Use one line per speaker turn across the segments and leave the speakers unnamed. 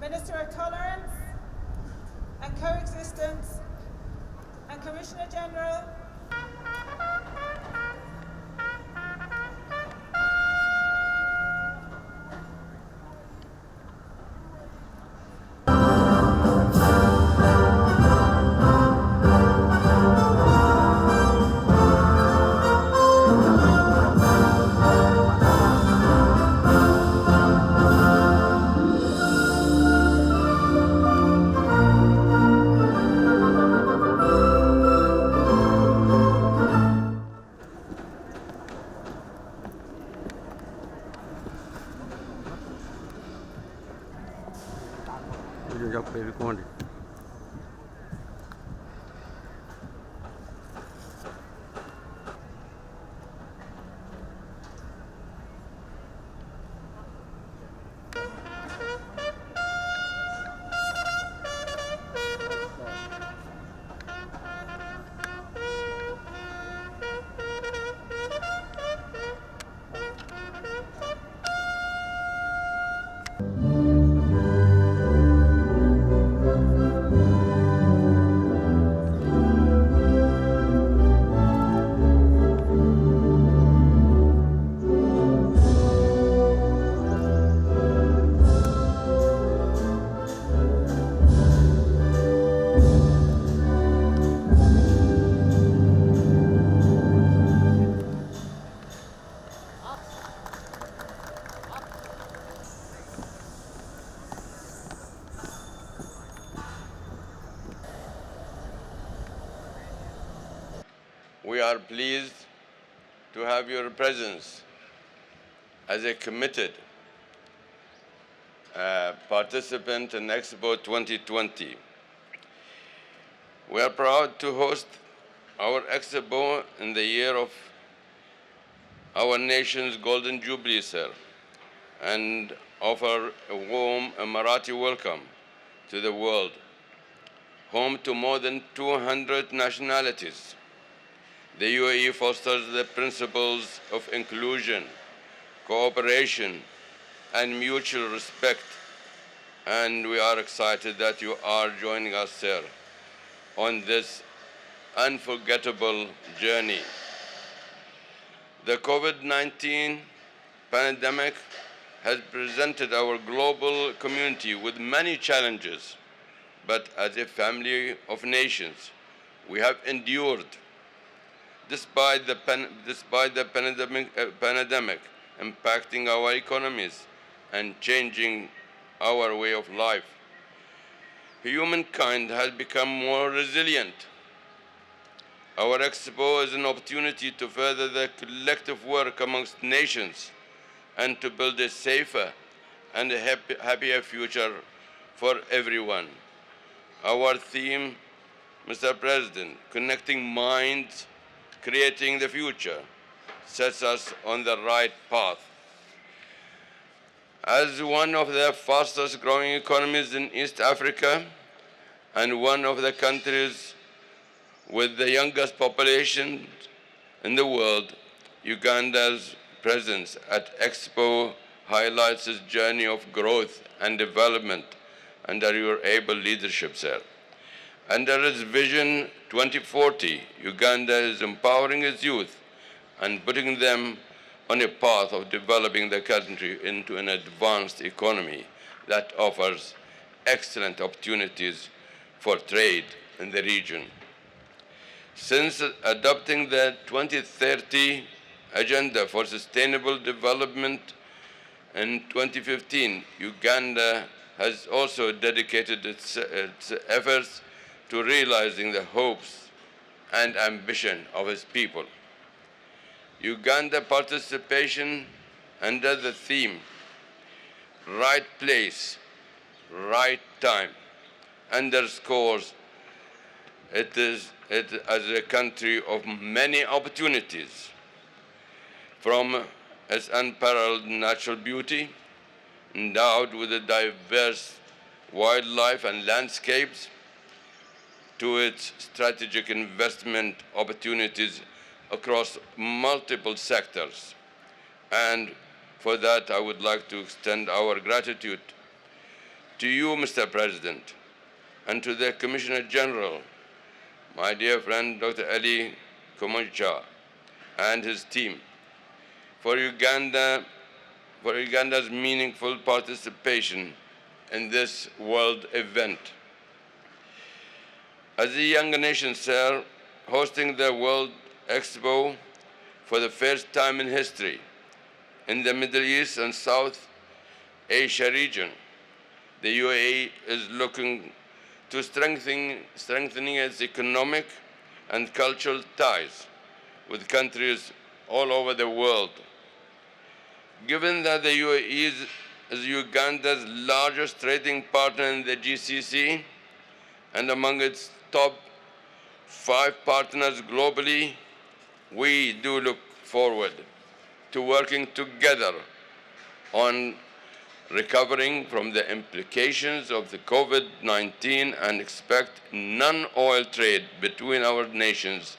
Minister of Tolerance and Coexistence and Commissioner General
We are pleased to have your presence as a committed participant in Expo 2020. We are proud to host our Expo in the year of our nation's Golden Jubilee, sir, and offer a warm Emirati welcome to the world, home to more than 200 nationalities. The UAE fosters the principles of inclusion, cooperation, and mutual respect, and we are excited that you are joining us, sir, on this unforgettable journey. The COVID-19 pandemic has presented our global community with many challenges, but as a family of nations, we have endured despite the pandemic impacting our economies and changing our way of life. Humankind has become more resilient. Our Expo is an opportunity to further the collective work amongst nations and to build a safer and a happier future for everyone. Our theme, Mr. President, Connecting Minds, Creating the Future, sets us on the right path. As one of the fastest growing economies in East Africa and one of the countries with the youngest population in the world, Uganda's presence at Expo highlights its journey of growth and development under your able leadership, sir. Under its Vision 2040, Uganda is empowering its youth and putting them on a path of developing the country into an advanced economy that offers excellent opportunities for trade in the region. Since adopting the 2030 Agenda for Sustainable Development in 2015, Uganda has also dedicated its efforts to realizing the hopes and ambition of its people. Uganda participation under the theme Right Place, Right Time underscores it as a country of many opportunities, from its unparalleled natural beauty, endowed with a diverse wildlife and landscapes, to its strategic investment opportunities across multiple sectors. And for that, I would like to extend our gratitude to you, Mr. President, and to the Commissioner General, my dear friend Dr. Ali Kumuncha, and his team, for Uganda's meaningful participation in this world event. As a young nation, sir, hosting the World Expo for the first time in history in the Middle East and South Asia region, the UAE is looking to strengthening its economic and cultural ties with countries all over the world. Given that the UAE is Uganda's largest trading partner in the GCC and among its top 5 partners globally, we do look forward to working together on recovering from the implications of the COVID-19 and expect non-oil trade between our nations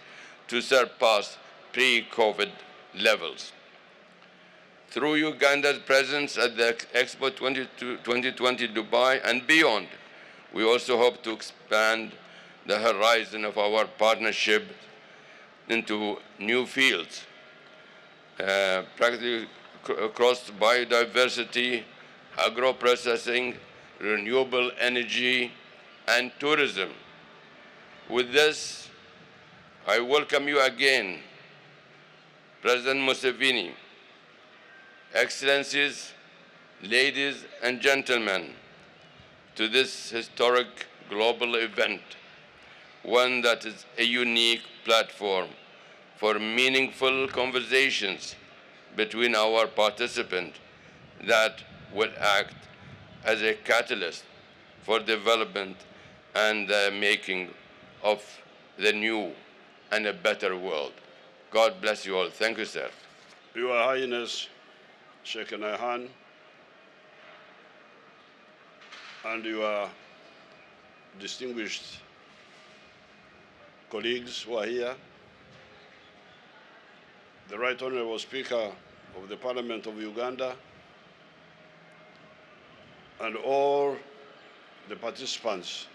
to surpass pre-COVID levels. Through Uganda's presence at the Expo 2020 Dubai and beyond, we also hope to expand the horizon of our partnership into new fields, practically across biodiversity, agro-processing, renewable energy, and tourism. With this, I welcome you again, President Museveni, Excellencies, ladies and gentlemen, to this historic global event, one that is a unique platform for meaningful conversations between our participants that will act as a catalyst for development and the making of the new and a better world. God bless you all. Thank you, sir.
Your Highness, Sheikh Naihan, and your distinguished colleagues who are here, the Right Honorable Speaker of the Parliament of Uganda, and all the participants.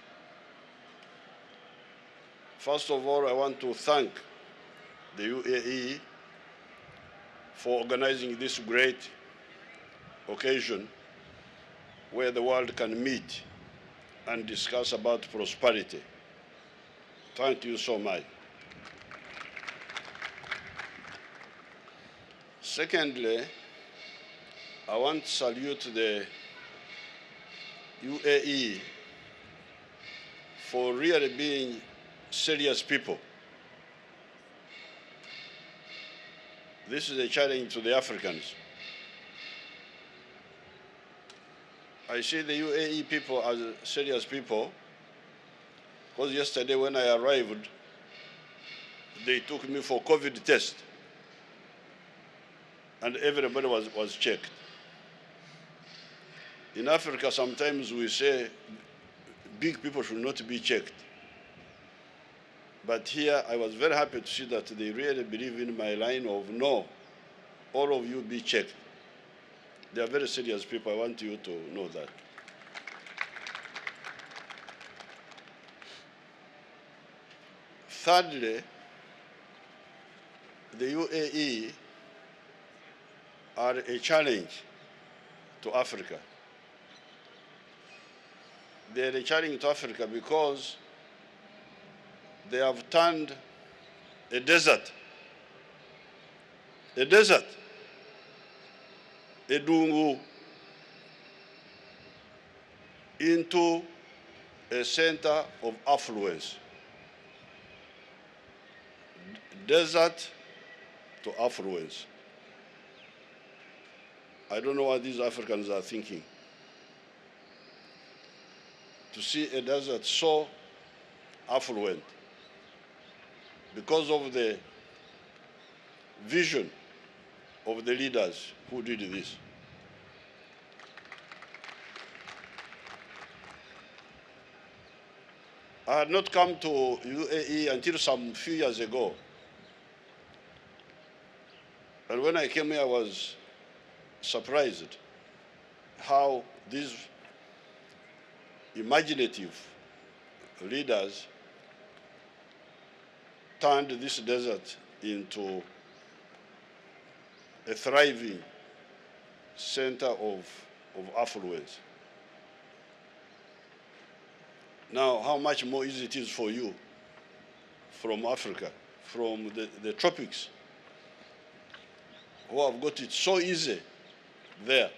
First of all, I want to thank the UAE for organizing this great occasion where the world can meet and discuss about prosperity. Thank you so much. Secondly, I want to salute the UAE for really being serious people. This is a challenge to the Africans. I see the UAE people as serious people because yesterday when I arrived, they took me for COVID test and everybody was checked. In Africa, sometimes we say big people should not be checked. But here, I was very happy to see that they really believe in my line of no, all of you be checked. They are very serious people. I want you to know that. Thirdly, the UAE are a challenge to Africa. They are a challenge to Africa because they have turned a desert, a dungu, into a center of affluence. Desert to affluence. I don't know what these Africans are thinking. To see a desert so affluent because of the vision of the leaders who did this. I had not come to UAE until some few years ago. And when I came here, I was surprised how these imaginative leaders turned this desert into a thriving center of affluence. Now, how much more easy it is for you from Africa, from the tropics, who have got it so easy there,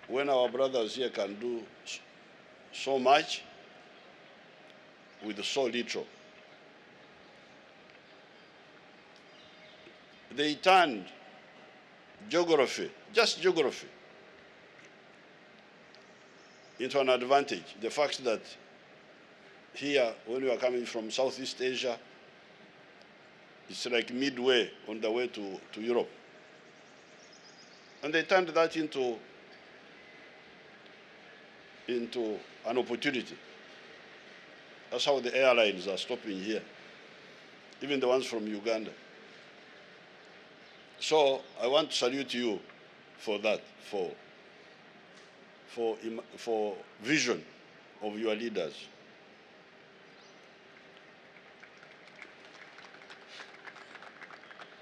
when our brothers here can do so much with so little. They turned geography, just geography, into an advantage. The fact that here, when we are coming from Southeast Asia, it's like midway on the way to Europe. And they turned that into an opportunity. That's how the airlines are stopping here, even the ones from Uganda. So I want to salute you for that, for vision of your leaders.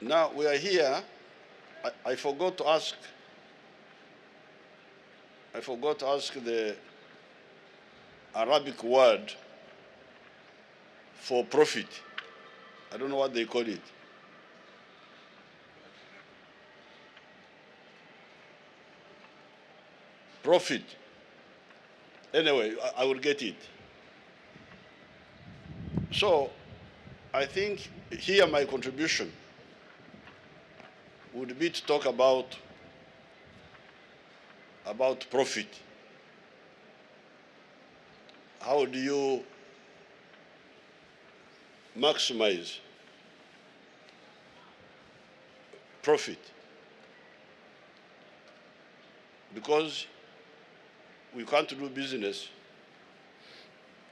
Now we are here. I forgot to ask the Arabic word for profit. I don't know what they call it. Profit. Anyway, I will get it. So I think here my contribution would be to talk about profit. How do you maximize profit, because we can't do business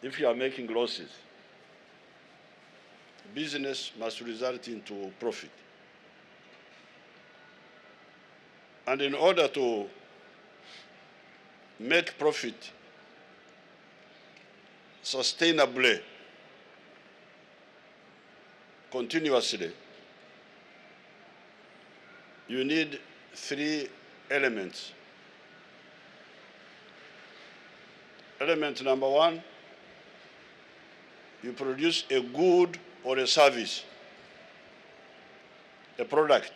if you are making losses. Business must result into profit. And in order to make profit sustainably, continuously, you need 3 elements. Element number 1, you produce a good or a service, a product.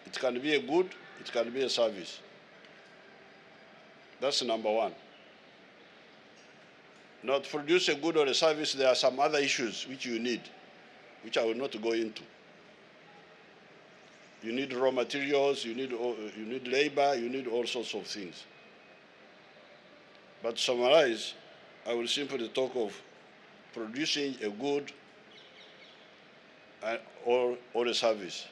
It can be a good, it can be a service. That's number 1. Now, to produce a good or a service, there are some other issues which you need, which I will not go into. You need raw materials, you need labor, you need all sorts of things. But to summarize, I will simply talk of producing a good or a service.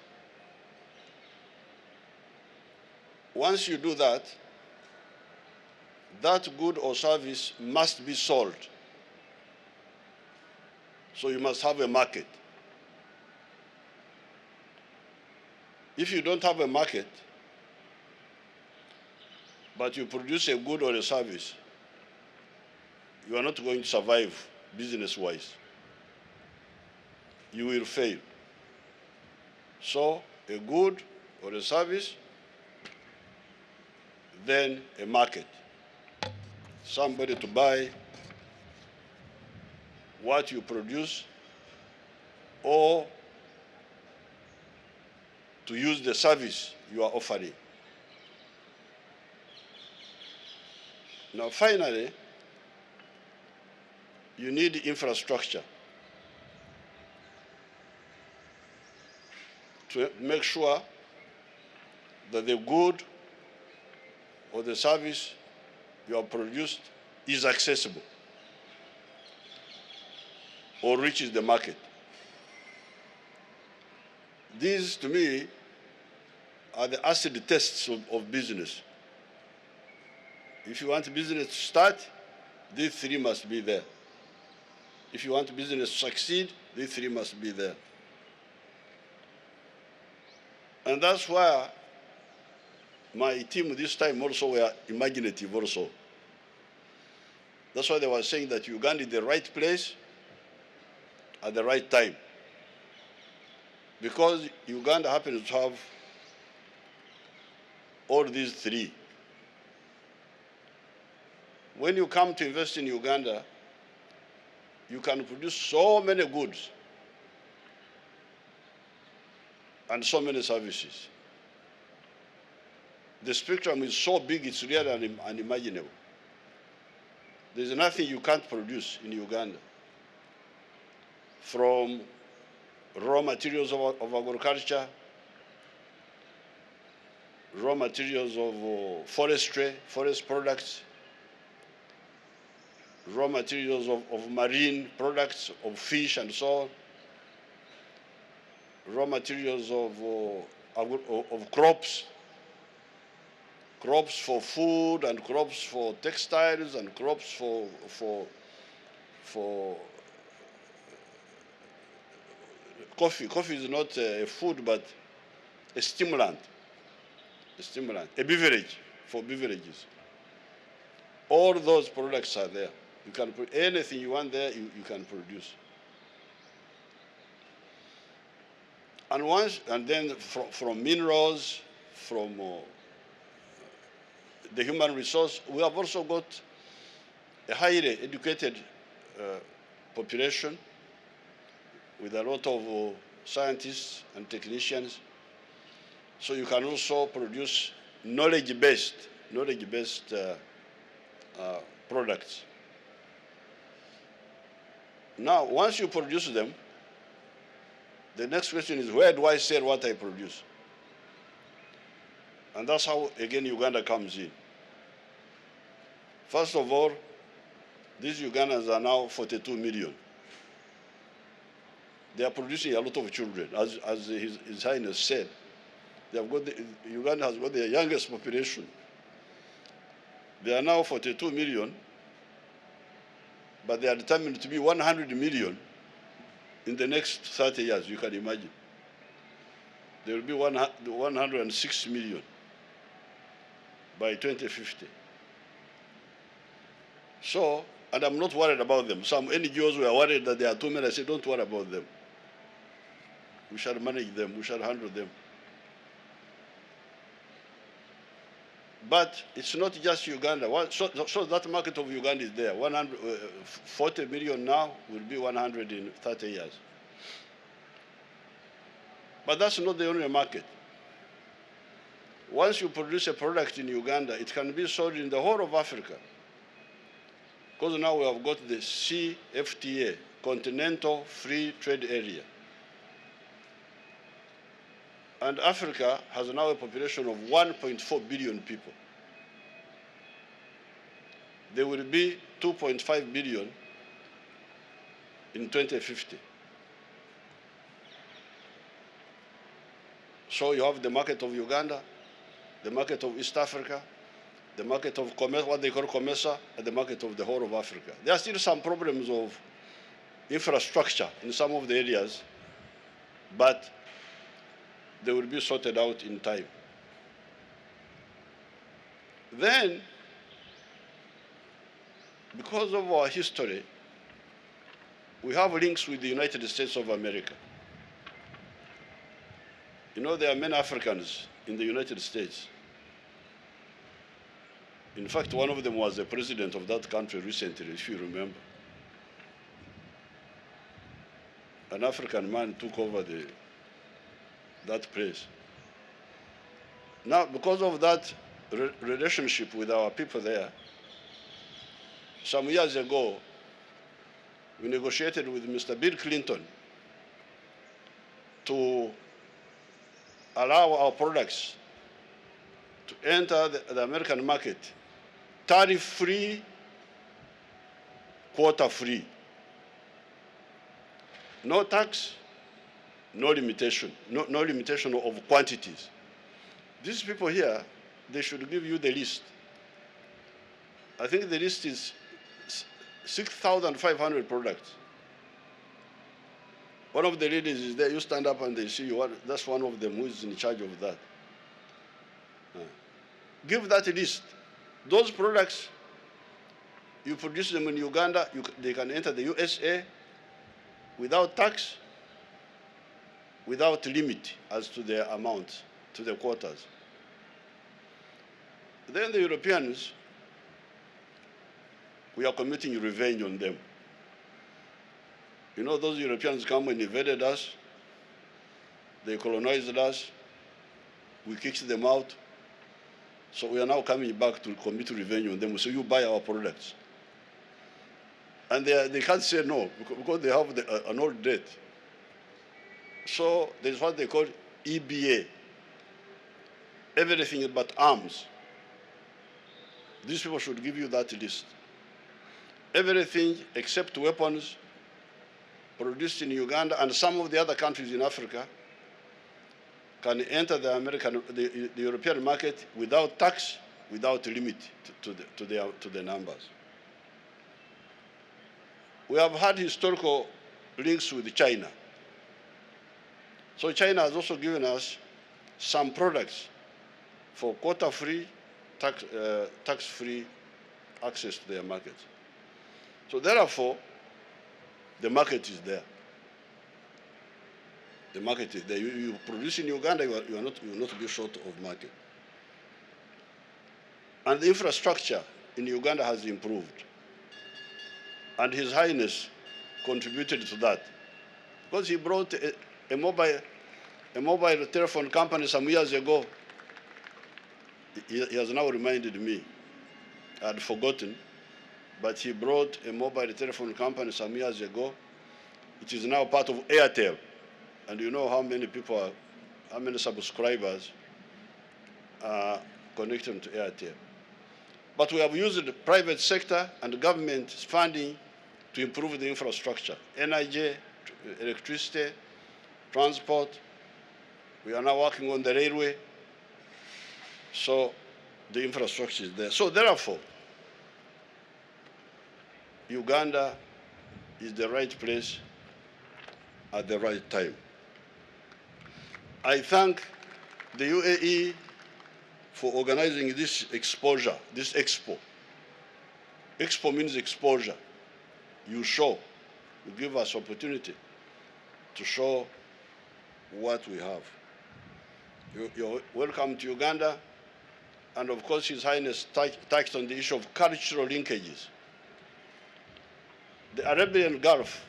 Once you do that, that good or service must be sold. So you must have a market. If you don't have a market, but you produce a good or a service, you are not going to survive business-wise. You will fail. So a good or a service, then a market. Somebody to buy what you produce or to use the service you are offering. Now, finally, you need infrastructure to make sure that the good or the service you have produced is accessible or reaches the market. These, to me, are the acid tests of business. If you want business to start, these 3 must be there. If you want business to succeed, these 3 must be there. And that's why my team this time also were imaginative also. That's why they were saying that Uganda is the right place at the right time. Because Uganda happens to have all these 3. When you come to invest in Uganda, you can produce so many goods and so many services. The spectrum is so big, it's really unimaginable. There's nothing you can't produce in Uganda. From raw materials of agriculture, raw materials of forestry, forest products, raw materials of marine products, of fish and so on, raw materials of crops for food and crops for textiles and crops for coffee. Coffee is not a food, but a stimulant, a beverage for beverages. All those products are there. You can put anything you want there, you can produce. And then from minerals, from the human resource, we have also got a highly educated population with a lot of scientists and technicians. So you can also produce knowledge-based products. Now, once you produce them, the next question is, where do I sell what I produce? And that's how, again, Uganda comes in. First of all, these Ugandans are now 42 million. They are producing a lot of children, as His Highness said. Uganda has got the youngest population. They are now 42 million, but they are determined to be 100 million in the next 30 years, you can imagine. There will be 106 million by 2050. So, and I'm not worried about them. Some NGOs were worried that there are too many. I said, don't worry about them. We shall manage them. We shall handle them. But it's not just Uganda. So that market of Uganda is there. 40 million now will be 100 in 30 years. But that's not the only market. Once you produce a product in Uganda, it can be sold in the whole of Africa. Because now we have got the CFTA, Continental Free Trade Area. And Africa has now a population of 1.4 billion people. There will be 2.5 billion in 2050. So you have the market of Uganda, the market of East Africa, the market of what they call COMESA, and the market of the whole of Africa. There are still some problems of infrastructure in some of the areas, but they will be sorted out in time. Then, because of our history, we have links with the United States of America. You know, there are many Africans in the United States. In fact, one of them was the president of that country recently, if you remember. An African man took over that place. Now, because of that relationship with our people there, some years ago, we negotiated with Mr. Bill Clinton to allow our products to enter the American market tariff-free, quota-free. No tax, no limitation, no limitation of quantities. These people here, they should give you the list. I think the list is 6,500 products. One of the ladies is there. You stand up and they see you. That's one of them who is in charge of that. Give that list. Those products, you produce them in Uganda, they can enter the USA without tax, without limit as to their amount, to the quotas. Then the Europeans, we are committing revenge on them. You know, those Europeans come and invaded us, they colonized us, we kicked them out. So we are now coming back to commit revenge on them. So you buy our products. And they can't say no because they have an old debt. So there's what they call EBA, everything but arms. These people should give you that list. Everything except weapons produced in Uganda and some of the other countries in Africa can enter the European market without tax, without limit to the numbers. We have had historical links with China. So China has also given us some products for quota-free, tax-free access to their markets. So therefore, the market is there. The market is there. You produce in Uganda, you will not be short of market. And the infrastructure in Uganda has improved. And His Highness contributed to that. Because he brought a mobile telephone company some years ago. He has now reminded me. I had forgotten. But he brought a mobile telephone company some years ago. It is now part of Airtel. And you know how many people how many subscribers are connected to Airtel. But we have used the private sector and government funding to improve the infrastructure, energy, electricity, transport. We are now working on the railway. So the infrastructure is there. So therefore, Uganda is the right place at the right time. I thank the UAE for organizing this exposure, this Expo. Expo means exposure. You show, you give us opportunity to show what we have. You're welcome to Uganda. And of course, His Highness touched on the issue of cultural linkages. The Arabian Gulf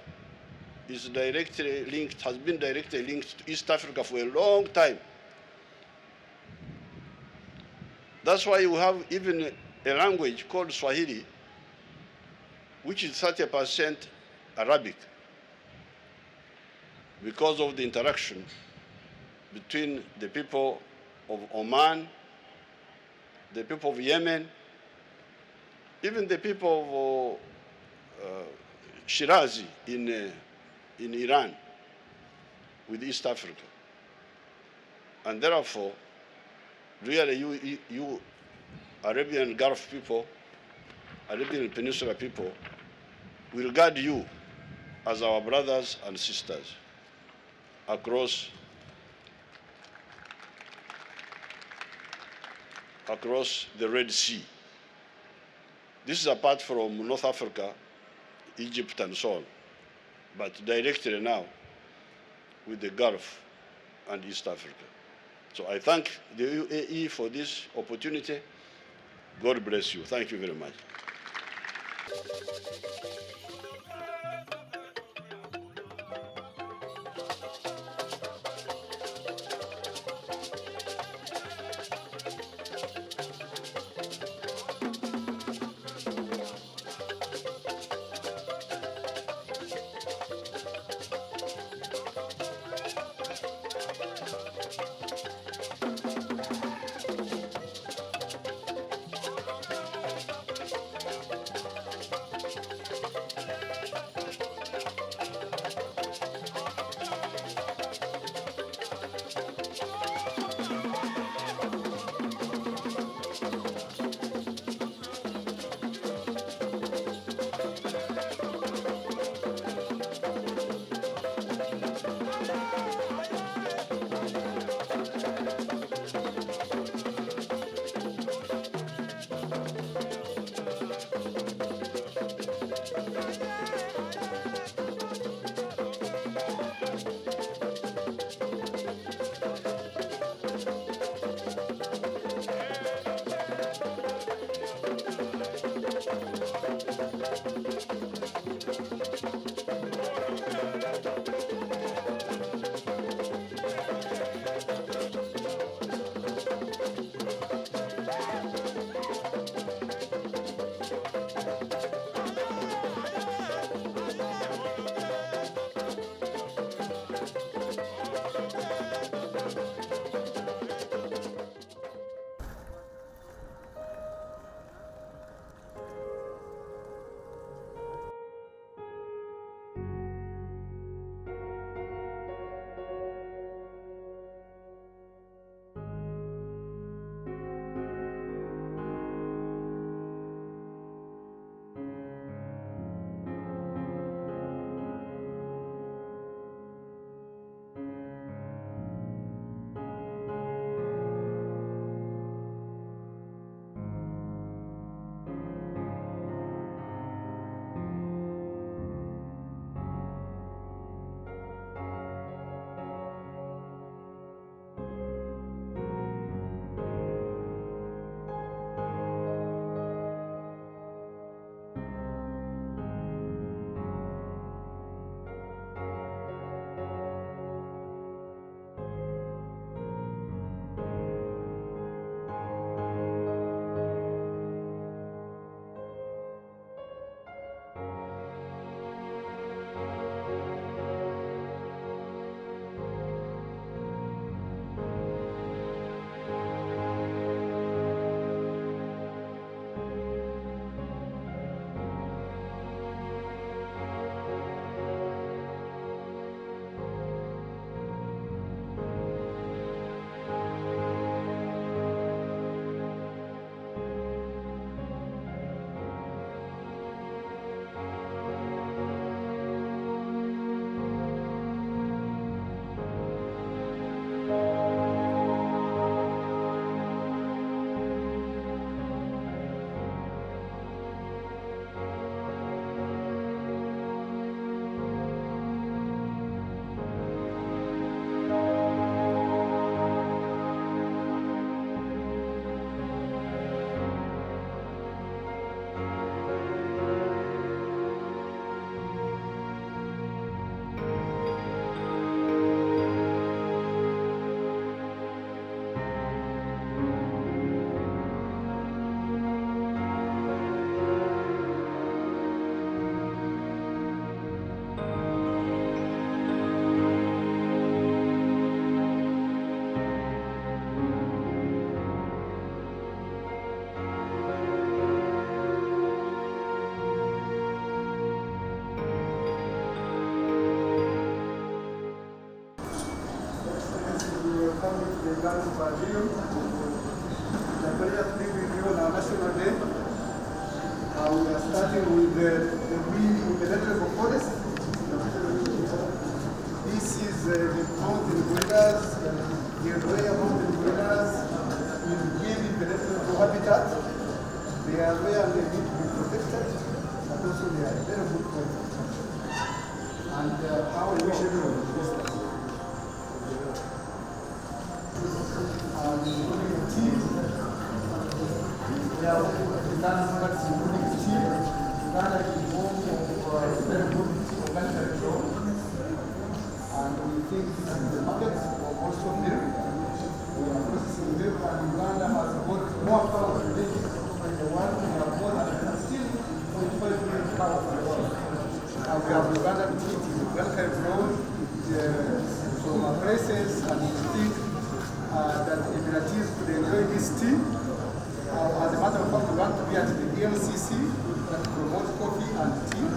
is directly linked, has been directly linked to East Africa for a long time. That's why you have even a language called Swahili, which is 30% Arabic, because of the interaction between the people of Oman, the people of Yemen, even the people of Shirazi in Iran with East Africa. And therefore, really you Arabian Gulf people, Arabian Peninsula people, we regard you as our brothers and sisters across the Red Sea. This is apart from North Africa, Egypt, and so on, but directly now with the Gulf and East Africa. So I thank the UAE for this opportunity. God bless you. Thank you very much.
Uganda Pavilion. It's a pleasure to be with you on our National Day. We are starting with the vegetable forest. This is the mountain gorillas, the rare mountain gorillas in really vegetable habitat. They are rare and they need to be protected, but also they are very good for and how we wish everyone to visit us. Including tea. We have Uganda products including tea. Uganda is home of very good tea organically grown. And we think this is the market of also milk. We are processing milk and Uganda has got more cows today in the world. We have more than still 45 million cows in the world. And we have Uganda tea, Uganda grown from places, and we think that Emiratis could enjoy this tea. As a matter of fact, we want to be at the ELCC that promotes coffee and tea.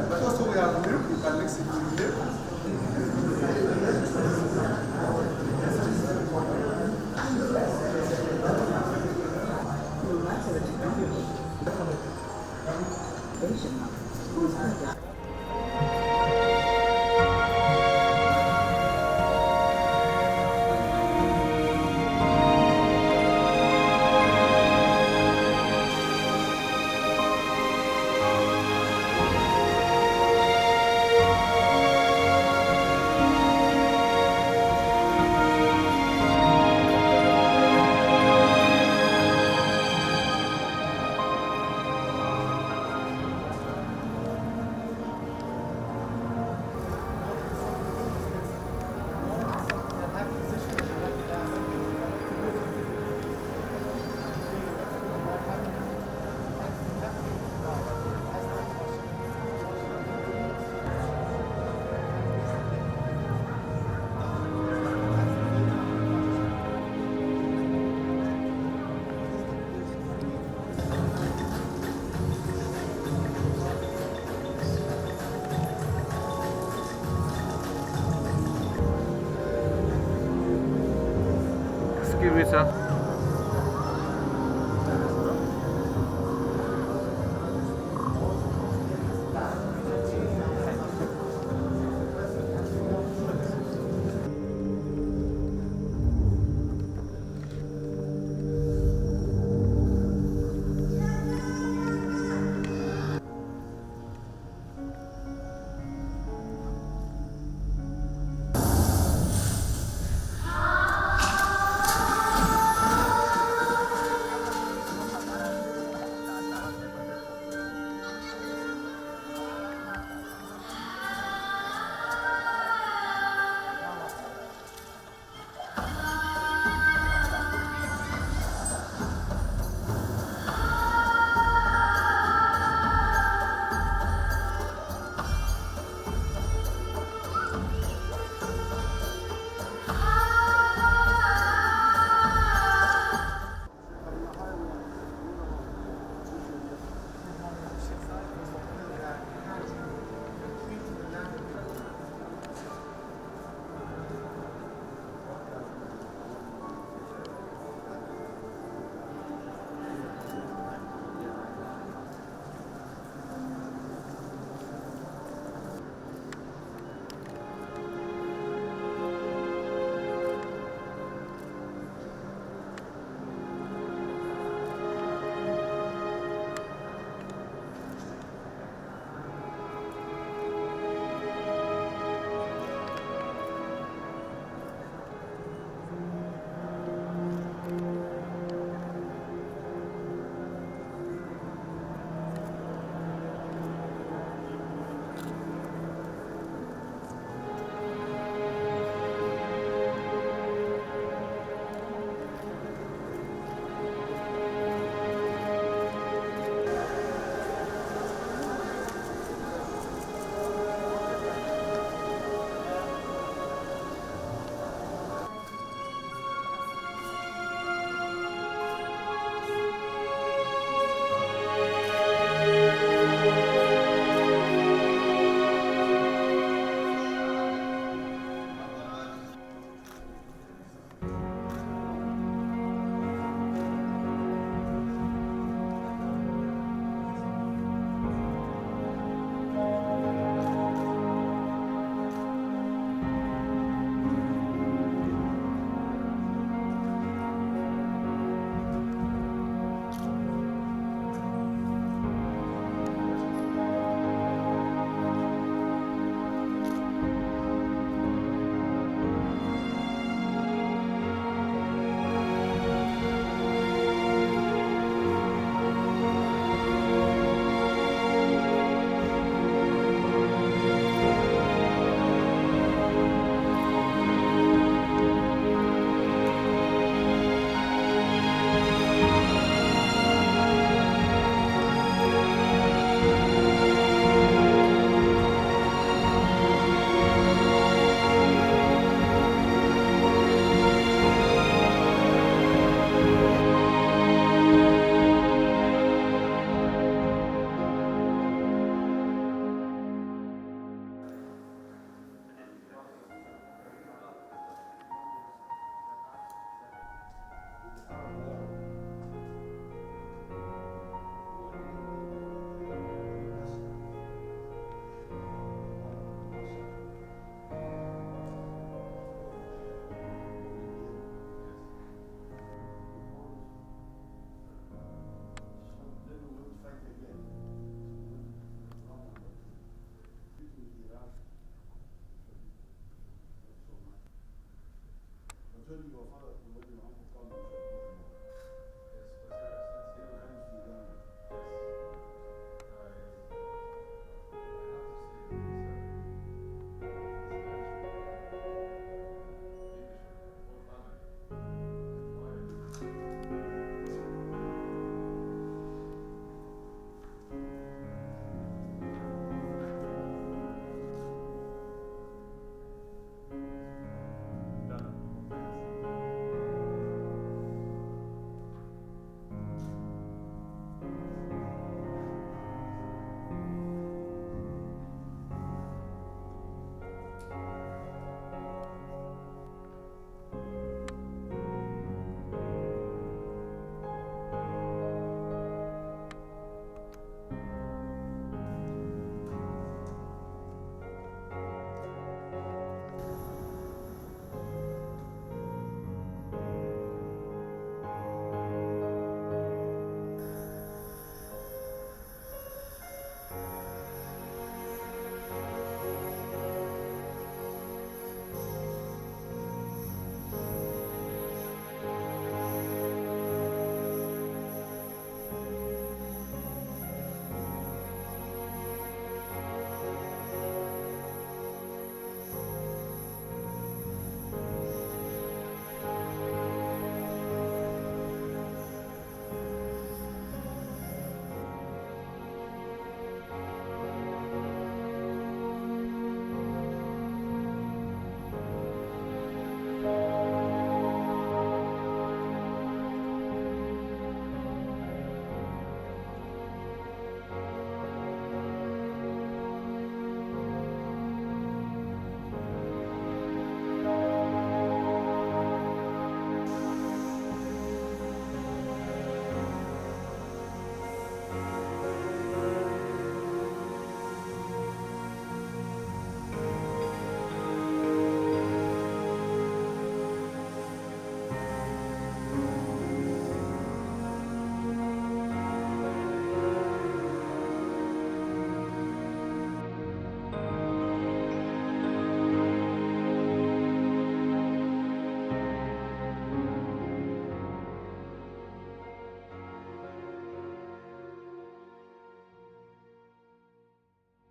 But also we have milk, you can mix it with milk.
Excuse me, sir. building of